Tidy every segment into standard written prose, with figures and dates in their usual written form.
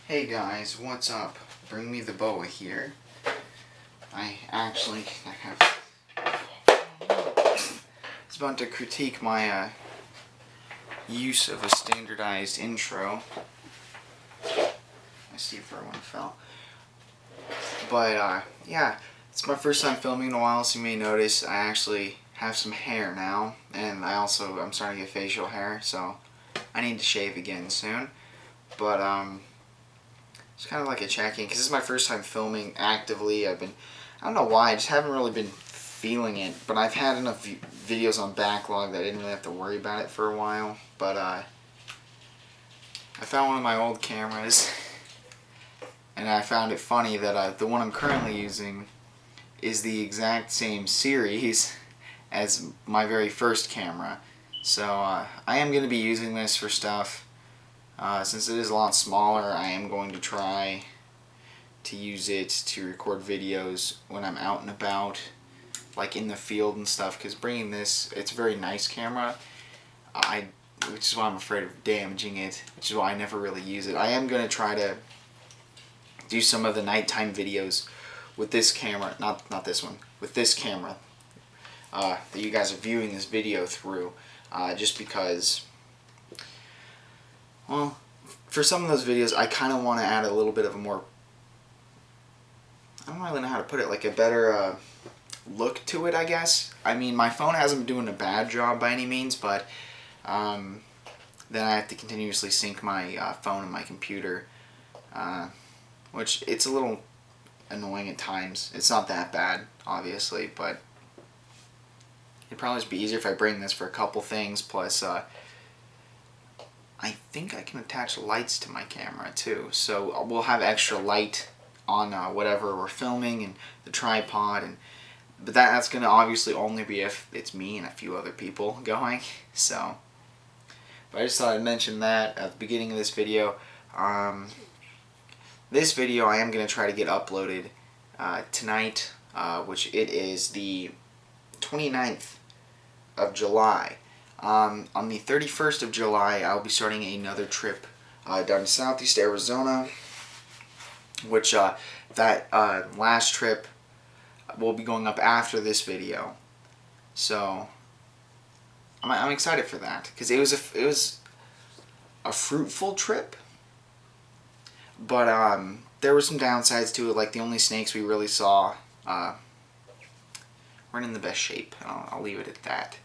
Hey guys, what's up? Bring me the boa here. I was about to critique my use of a standardized intro. I see if everyone fell. But yeah, it's my first time filming in a while, so you may notice I actually have some hair now, and I'm starting to get facial hair, so I need to shave again soon. But it's kind of like a check-in, because this is my first time filming actively. I don't know why, I just haven't really been feeling it, but I've had enough videos on backlog that I didn't really have to worry about it for a while. But I found one of my old cameras, and I found it funny that the one I'm currently using is the exact same series as my very first camera. So I am going to be using this for stuff. Since it is a lot smaller, I am going to try to use it to record videos when I'm out and about, like in the field and stuff, because bringing this, it's a very nice camera, which is why I'm afraid of damaging it, which is why I never really use it. I am going to try to do some of the nighttime videos with this camera, not this one, with this camera that you guys are viewing this video through, just because, well, for some of those videos I kind of want to add a little bit of a more, I don't really know how to put it, like a better look to it, I guess. I mean, my phone hasn't been doing a bad job by any means, but then I have to continuously sync my phone and my computer, which it's a little annoying at times. It's not that bad, obviously, but it'd probably just be easier if I bring this for a couple things, plus I think I can attach lights to my camera too, so we'll have extra light on whatever we're filming and the tripod, but that's going to obviously only be if it's me and a few other people going. So, but I just thought I'd mention that at the beginning of this video. This video I am going to try to get uploaded tonight, which it is the 29th of July. On the 31st of July, I'll be starting another trip down to Southeast Arizona, which that last trip will be going up after this video. So I'm excited for that, because it was a fruitful trip, but there were some downsides to it. Like, the only snakes we really saw weren't in the best shape. I'll leave it at that.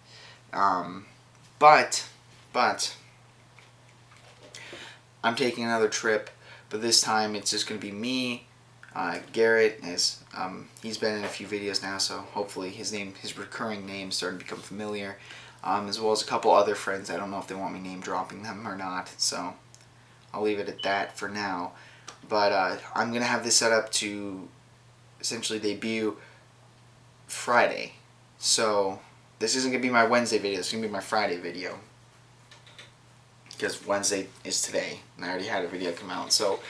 But I'm taking another trip, but this time it's just going to be me, Garrett, as he's been in a few videos now, so hopefully his recurring name is starting to become familiar, as well as a couple other friends. I don't know if they want me name dropping them or not, so I'll leave it at that for now. But I'm going to have this set up to essentially debut Friday, so this isn't going to be my Wednesday video, it's going to be my Friday video, because Wednesday is today, and I already had a video come out, so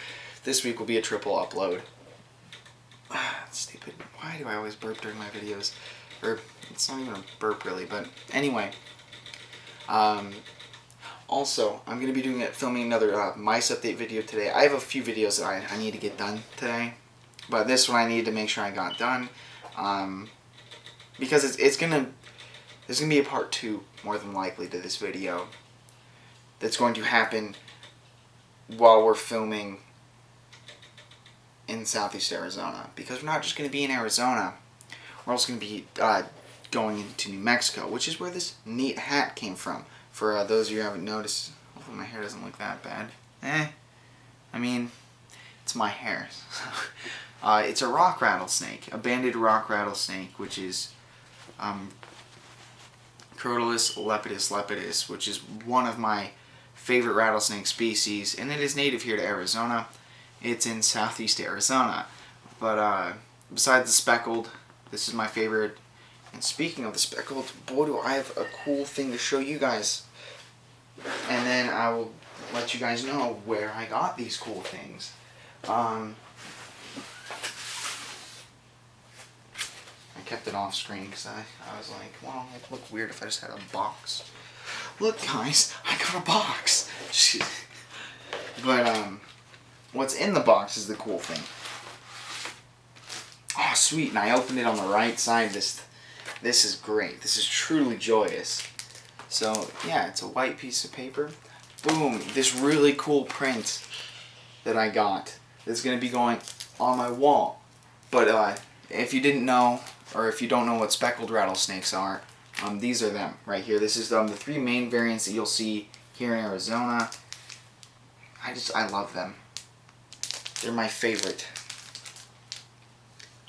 this week will be a triple upload. Stupid. Why do I always burp during my videos? Or, it's not even a burp really, but anyway. Also, I'm going to be filming another mice update video today. I have a few videos that I need to get done today, but this one I needed to make sure I got done, because there's going to be a part 2, more than likely, to this video that's going to happen while we're filming in Southeast Arizona, because we're not just going to be in Arizona, we're also going to be going into New Mexico, which is where this neat hat came from. For those of you who haven't noticed, hopefully my hair doesn't look that bad. I mean, it's my hair. It's a rock rattlesnake, a banded rock rattlesnake, which is Crotalus lepidus lepidus, which is one of my favorite rattlesnake species, and it is native here to Arizona. It's in Southeast Arizona. But besides the speckled, this is my favorite. And speaking of the speckled, boy, do I have a cool thing to show you guys. And then I will let you guys know where I got these cool things. I kept it off screen because I was like, well, it'd look weird if I just had a box. Look, guys, I got a box. But what's in the box is the cool thing. Oh, sweet, and I opened it on the right side. This is great. This is truly joyous. So, yeah, it's a white piece of paper. Boom, this really cool print that I got that's going to be going on my wall. But if you didn't know, or if you don't know what speckled rattlesnakes are, these are them right here. This is the 3 main variants that you'll see here in Arizona. I love them. They're my favorite.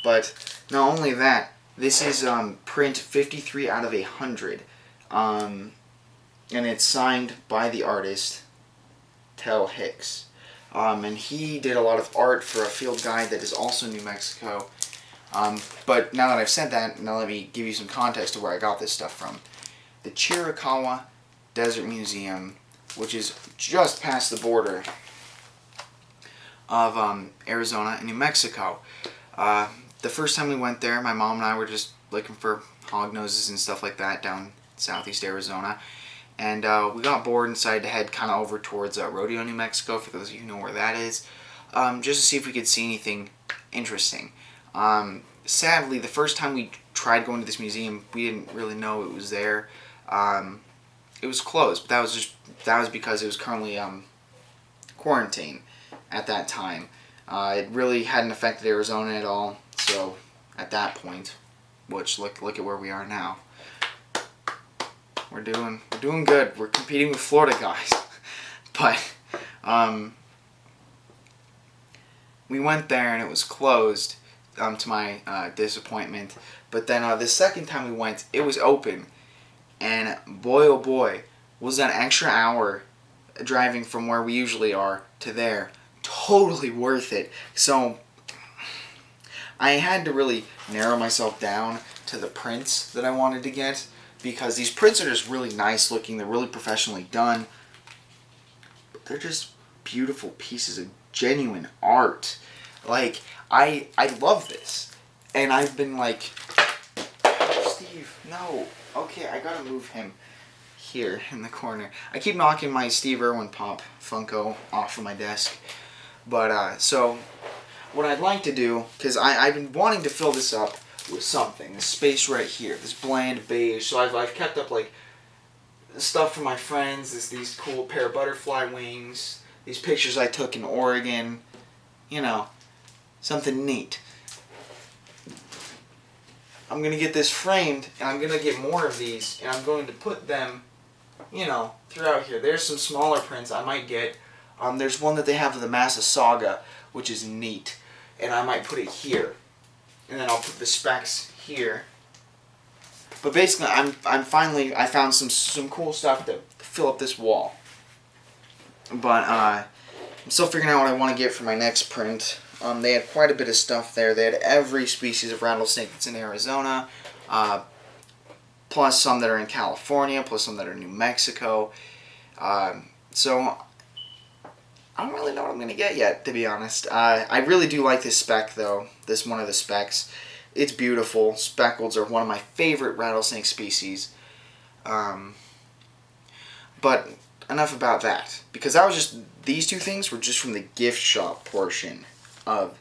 But not only that, this is print 53 out of 100. And it's signed by the artist, Tel Hicks. And he did a lot of art for a field guide that is also in New Mexico. But now that I've said that, now let me give you some context of where I got this stuff from. The Chiricahuan Desert Museum, which is just past the border of Arizona and New Mexico. The first time we went there, my mom and I were just looking for hognoses and stuff like that down southeast Arizona. And we got bored and decided to head kind of over towards Rodeo, New Mexico, for those of you who know where that is, just to see if we could see anything interesting. Sadly, the first time we tried going to this museum, we didn't really know it was there. It was closed, but that was because it was currently quarantine at that time. It really hadn't affected Arizona at all. So at that point, which look at where we are now. We're doing good. We're competing with Florida guys. But we went there and it was closed, to my disappointment. But then the second time we went, it was open. And boy oh boy, was that extra hour driving from where we usually are to there totally worth it. So I had to really narrow myself down to the prints that I wanted to get, because these prints are just really nice looking. They're really professionally done. But they're just beautiful pieces of genuine art. Like, I love this. And I've been like, Steve, no. Okay, I gotta move him here in the corner. I keep knocking my Steve Irwin Pop Funko off of my desk. But, so, what I'd like to do, because I've been wanting to fill this up with something. This space right here, this bland beige. So I've kept up, like, stuff from my friends, these cool pair of butterfly wings, these pictures I took in Oregon, you know, something neat. I'm going to get this framed, and I'm going to get more of these, and I'm going to put them, you know, throughout here. There's some smaller prints I might get. There's one that they have of the Massasauga, which is neat, and I might put it here. And then I'll put the specs here. But basically, I found some cool stuff to fill up this wall. But I'm still figuring out what I want to get for my next print. They had quite a bit of stuff there. They had every species of rattlesnake that's in Arizona, plus some that are in California, plus some that are in New Mexico. So I don't really know what I'm going to get yet, to be honest. I really do like this spec, though. This one of the specs. It's beautiful. Speckleds are one of my favorite rattlesnake species. But enough about that. Because that was just, these two things were just from the gift shop portion of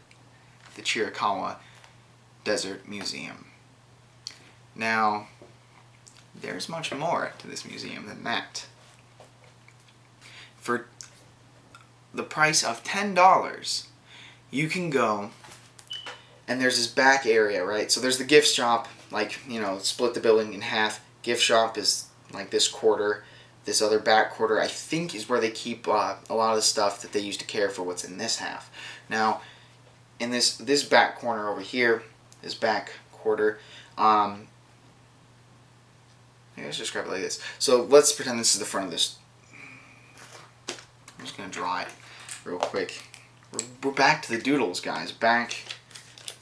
the Chiricahuan Desert Museum. Now, there's much more to this museum than that. For the price of $10, you can go, and there's this back area, right? So there's the gift shop, like, you know, split the building in half. Gift shop is like this quarter. This other back quarter, I think, is where they keep a lot of the stuff that they use to care for what's in this half. Now, in this back corner over here, this back quarter, let's describe it like this. So let's pretend this is the front of this. I'm just going to draw it real quick. We're back to the doodles, guys. Back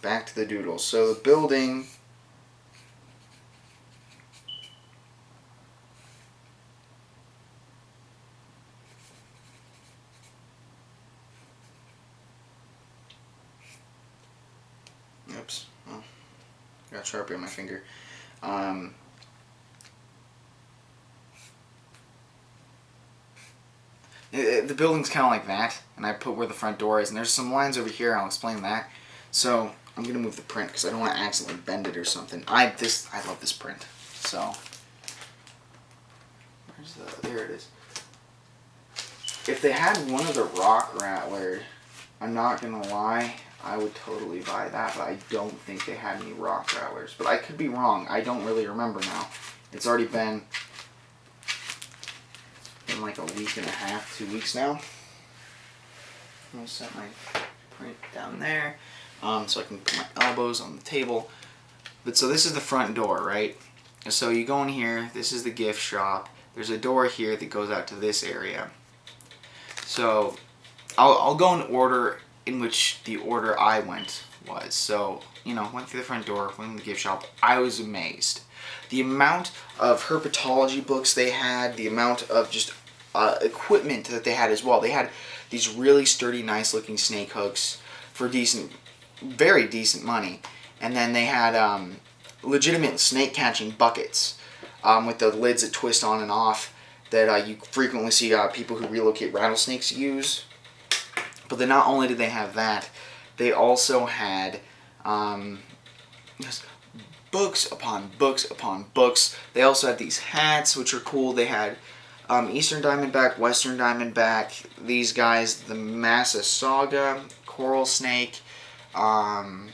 to the doodles. So the building... Oops. Oh, got Sharpie on my finger. The building's kind of like that, and I put where the front door is, and there's some lines over here. I'll explain that. So I'm gonna move the print because I don't want to accidentally bend it or something. I love this print. So there it is. If they had one of the rock rattler, I'm not gonna lie, I would totally buy that, but I don't think they had any rock rattlers. But I could be wrong. I don't really remember now. It's already been like a week and a half, 2 weeks now. I'm gonna set my print down there, so I can put my elbows on the table. But so this is the front door, right? So you go in here. This is the gift shop. There's a door here that goes out to this area. So I'll go in order in which the order I went was. So, you know, went through the front door, went in the gift shop. I was amazed. The amount of herpetology books they had, the amount of just equipment that they had as well. They had these really sturdy, nice looking snake hooks for very decent money. And then they had legitimate snake catching buckets with the lids that twist on and off that you frequently see people who relocate rattlesnakes use. But then not only did they have that, they also had books upon books upon books. They also had these hats, which are cool. They had Eastern Diamondback, Western Diamondback, these guys, the Massasauga, coral snake. What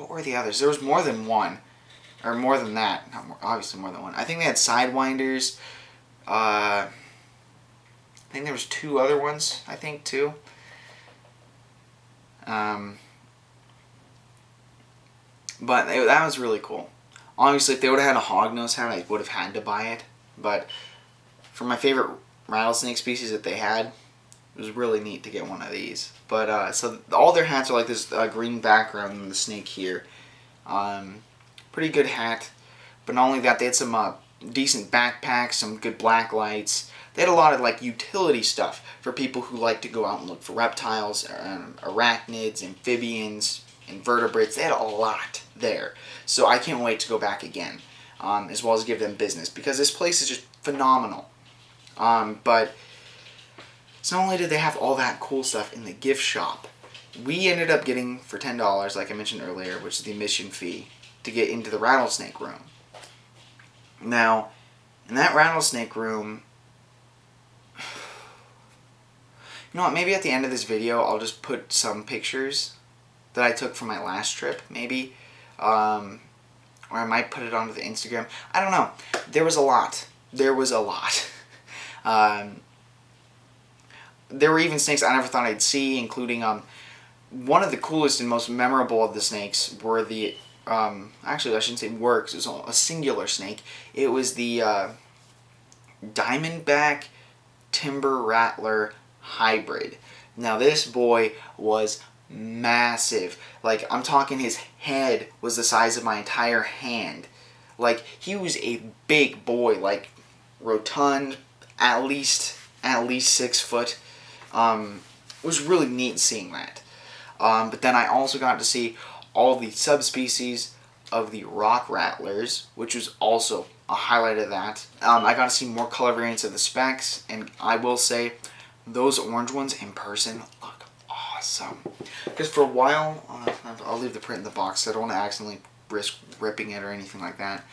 were the others? There was more than one. Or more than that. Not more, obviously more than one. I think they had Sidewinders. I think there was 2 other ones. I think 2. But that was really cool. Obviously, if they would have had a hognose hat, I would have had to buy it. But for my favorite rattlesnake species that they had, it was really neat to get one of these. But so all their hats are like this green background and the snake here. Pretty good hat. But not only that, they had some decent backpacks, some good black lights. They had a lot of like utility stuff for people who like to go out and look for reptiles, arachnids, amphibians, invertebrates. They had a lot there. So I can't wait to go back again, as well as give them business, because this place is just phenomenal. But so not only did they have all that cool stuff in the gift shop, we ended up getting for $10, like I mentioned earlier, which is the admission fee, to get into the rattlesnake room. Now, in that rattlesnake room, you know what, maybe at the end of this video I'll just put some pictures that I took from my last trip, maybe. Or I might put it onto the Instagram. I don't know. There was a lot. There was a lot. There were even snakes I never thought I'd see, including one of the coolest and most memorable of the snakes were the actually I shouldn't say were, because it was a singular snake. It was the Diamondback Timber Rattler hybrid. Now this boy was massive. Like, I'm talking, his head was the size of my entire hand. Like, he was a big boy, like rotund, at least 6 foot. It was really neat seeing that. But then I also got to see all the subspecies of the rock rattlers, which was also a highlight of that. I got to see more color variants of the specks, and I will say those orange ones in person look awesome. Because for a while, I'll leave the print in the box, so I don't want to accidentally risk ripping it or anything like that.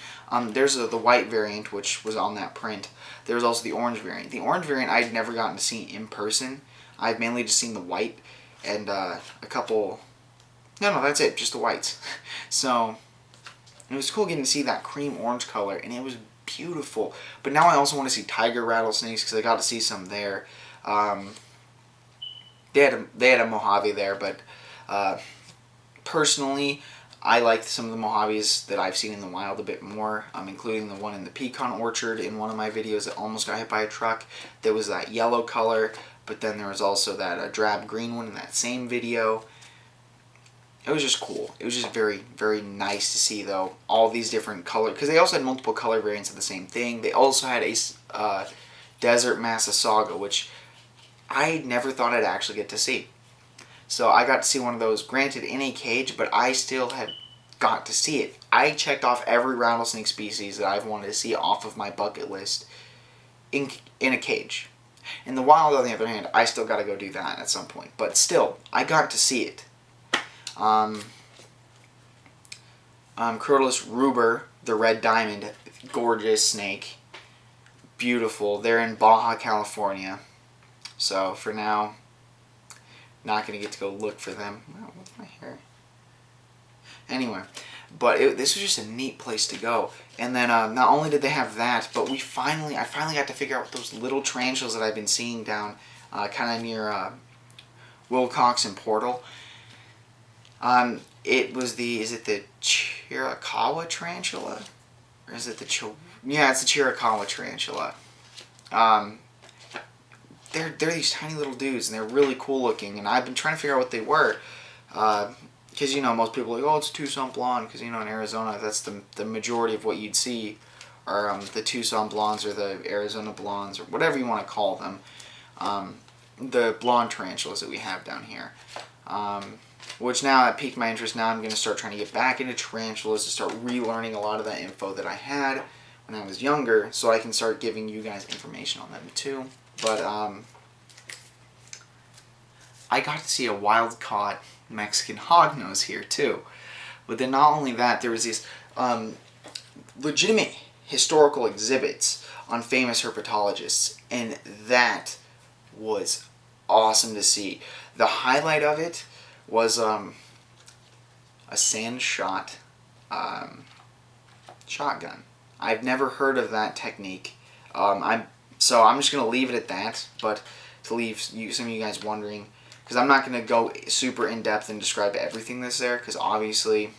There's the white variant, which was on that print. There's also the orange variant. The orange variant I'd never gotten to see in person. I've mainly just seen the white and a couple... No, that's it, just the whites. So, it was cool getting to see that cream orange color, and it was beautiful. But now I also want to see tiger rattlesnakes, because I got to see some there. They had a Mojave there, but personally, I liked some of the Mojaves that I've seen in the wild a bit more, including the one in the pecan orchard in one of my videos that almost got hit by a truck. There was that yellow color, but then there was also that drab green one in that same video. It was just cool. It was just very, very nice to see, though, all these different colors, because they also had multiple color variants of the same thing. They also had a desert Massasauga, which I never thought I'd actually get to see. So I got to see one of those, granted in a cage, but I still had got to see it. I checked off every rattlesnake species that I've wanted to see off of my bucket list, in a cage. In the wild, on the other hand, I still got to go do that at some point. But still, I got to see it. Crotalus ruber, the red diamond, gorgeous snake. Beautiful. They're in Baja, California. So for now, not going to get to go look for them. Oh, what's my hair? Anyway, but this was just a neat place to go. And then not only did they have that, but I finally got to figure out those little tarantulas that I've been seeing down kind of near Wilcox and Portal. It was is it the Chiricahuan tarantula? Or is it the yeah, it's the Chiricahuan tarantula. They're these tiny little dudes, and they're really cool looking, and I've been trying to figure out what they were. Because, you know, most people are like, oh, it's Tucson blonde, because, you know, in Arizona, that's the majority of what you'd see are the Tucson blondes or the Arizona blondes, or whatever you want to call them. The blonde tarantulas that we have down here. Which now, it piqued my interest. Now I'm going to start trying to get back into tarantulas to start relearning a lot of that info that I had when I was younger, so I can start giving you guys information on them too. But I got to see a wild-caught Mexican hognose here too. But then not only that, there was these legitimate historical exhibits on famous herpetologists, and that was awesome to see. The highlight of it was a sand shot shotgun. I've never heard of that technique. So I'm just going to leave it at that, but to leave some of you guys wondering, because I'm not going to go super in-depth and describe everything that's there, because obviously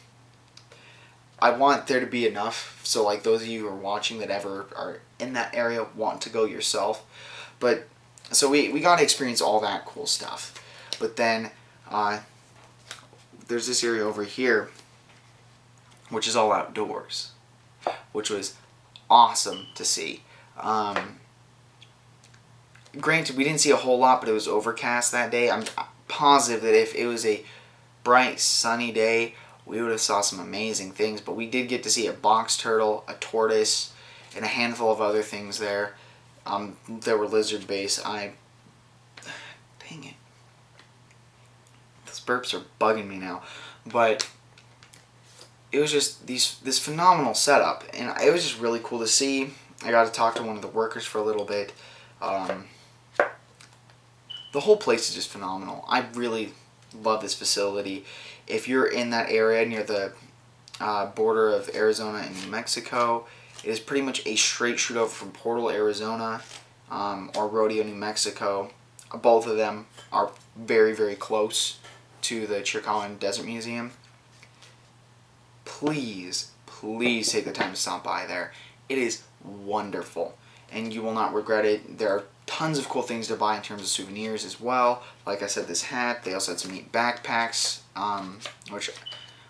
I want there to be enough, so like those of you who are watching that ever are in that area want to go yourself. But so we got to experience all that cool stuff. But then there's this area over here, which is all outdoors, which was awesome to see. Granted, we didn't see a whole lot, but it was overcast that day. I'm positive that if it was a bright, sunny day, we would have saw some amazing things. But we did get to see a box turtle, a tortoise, and a handful of other things there that were lizard-based. Dang it. Those burps are bugging me now. But it was just this phenomenal setup, and it was just really cool to see. I got to talk to one of the workers for a little bit. The whole place is just phenomenal. I really love this facility. If you're in that area near the border of Arizona and New Mexico, it is pretty much a straight shoot over from Portal, Arizona, or Rodeo, New Mexico. Both of them are very, very close to the Chiricahuan Desert Museum. Please, please take the time to stop by there. It is wonderful, and you will not regret it. There are tons of cool things to buy in terms of souvenirs as well. Like I said, this hat. They also had some neat backpacks, which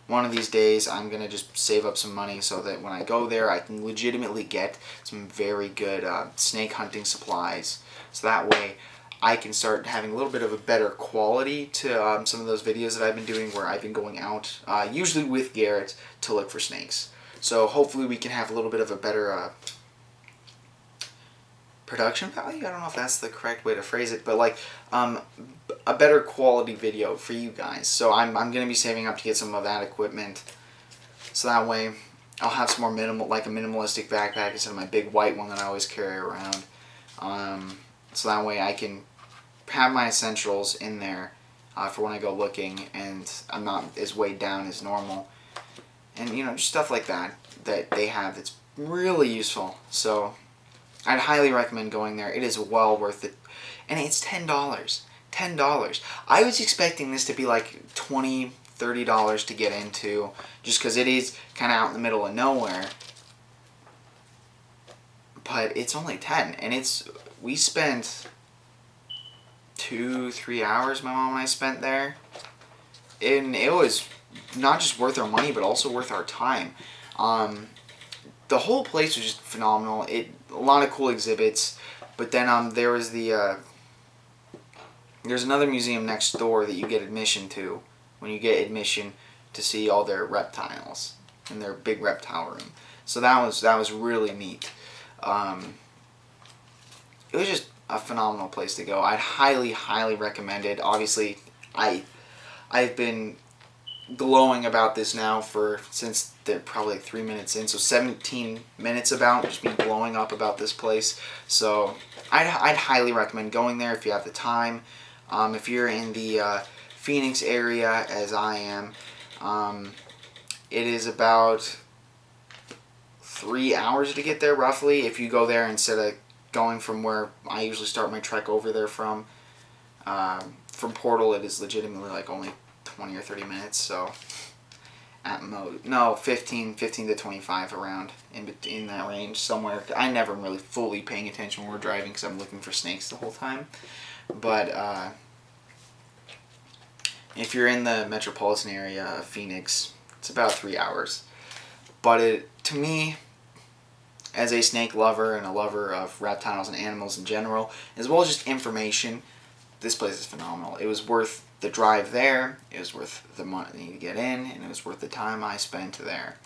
one of these days I'm going to just save up some money so that when I go there I can legitimately get some very good snake hunting supplies. So that way I can start having a little bit of a better quality to some of those videos that I've been doing where I've been going out, usually with Garrett, to look for snakes. So hopefully we can have a little bit of a better production value. I don't know if that's the correct way to phrase it, but like a better quality video for you guys. So I'm going to be saving up to get some of that equipment, so that way I'll have some more like a minimalistic backpack instead of my big white one that I always carry around. So that way I can have my essentials in there for when I go looking, and I'm not as weighed down as normal. And you know, just stuff like that they have that's really useful. So I'd highly recommend going there. It is well worth it. And it's $10. $10. I was expecting this to be like $20, $30 to get into, just because it is kind of out in the middle of nowhere. But it's only 10, and we spent 2-3 hours, my mom and I spent there. And it was not just worth our money, but also worth our time. The whole place was just phenomenal. A lot of cool exhibits, but then there was there's another museum next door that you get admission to when you get admission to see all their reptiles in their big reptile room. So that was really neat. it was just a phenomenal place to go. I'd highly, highly recommend it. Obviously, I've been glowing about this now since they're probably like 3 minutes in, so 17 minutes about just me blowing up about this place. So I'd highly recommend going there if you have the time. If you're in the Phoenix area, as I am, it is about 3 hours to get there roughly. If you go there instead of going from where I usually start my trek over there from Portal, it is legitimately like only 20 or 30 minutes, so at most, no, 15 to 25 around, in that range somewhere. I never am really fully paying attention when we're driving because I'm looking for snakes the whole time. But if you're in the metropolitan area of Phoenix, it's about 3 hours. But to me, as a snake lover and a lover of reptiles and animals in general, as well as just information, this place is phenomenal. It was worth the drive there, it was worth the money to get in, and it was worth the time I spent there.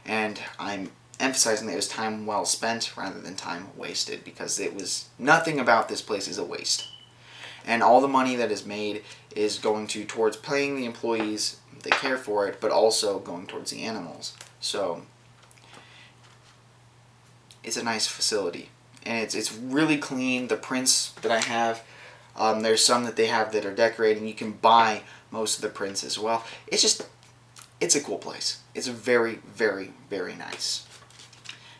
And I'm emphasizing that it was time well spent rather than time wasted, because it was, nothing about this place is a waste. And all the money that is made is going towards paying the employees that care for it, but also going towards the animals. So it's a nice facility, and it's really clean. The prints that I have, there's some that they have that are decorated, and you can buy most of the prints as well. It's a cool place. It's very, very, very nice.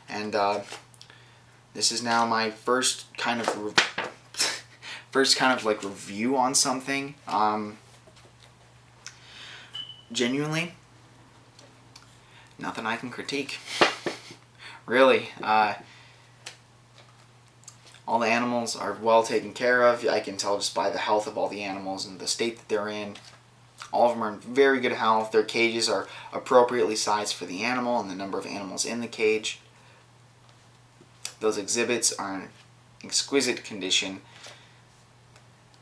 And this is now my first kind of like review on something. Genuinely, nothing I can critique. Really, all the animals are well taken care of. I can tell just by the health of all the animals and the state that they're in. All of them are in very good health. Their cages are appropriately sized for the animal and the number of animals in the cage. Those exhibits are in exquisite condition.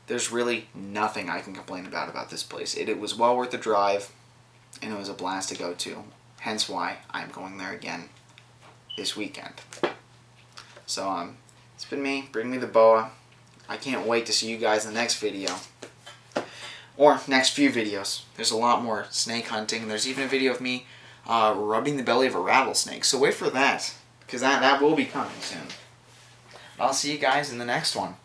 There's really nothing I can complain about this place. It was well worth the drive, and it was a blast to go to. Hence why I'm going there again this weekend. So it's been me, Bring Me the Boa. I can't wait to see you guys in the next video. Or next few videos. There's a lot more snake hunting. There's even a video of me rubbing the belly of a rattlesnake. So wait for that, because that will be coming soon. I'll see you guys in the next one.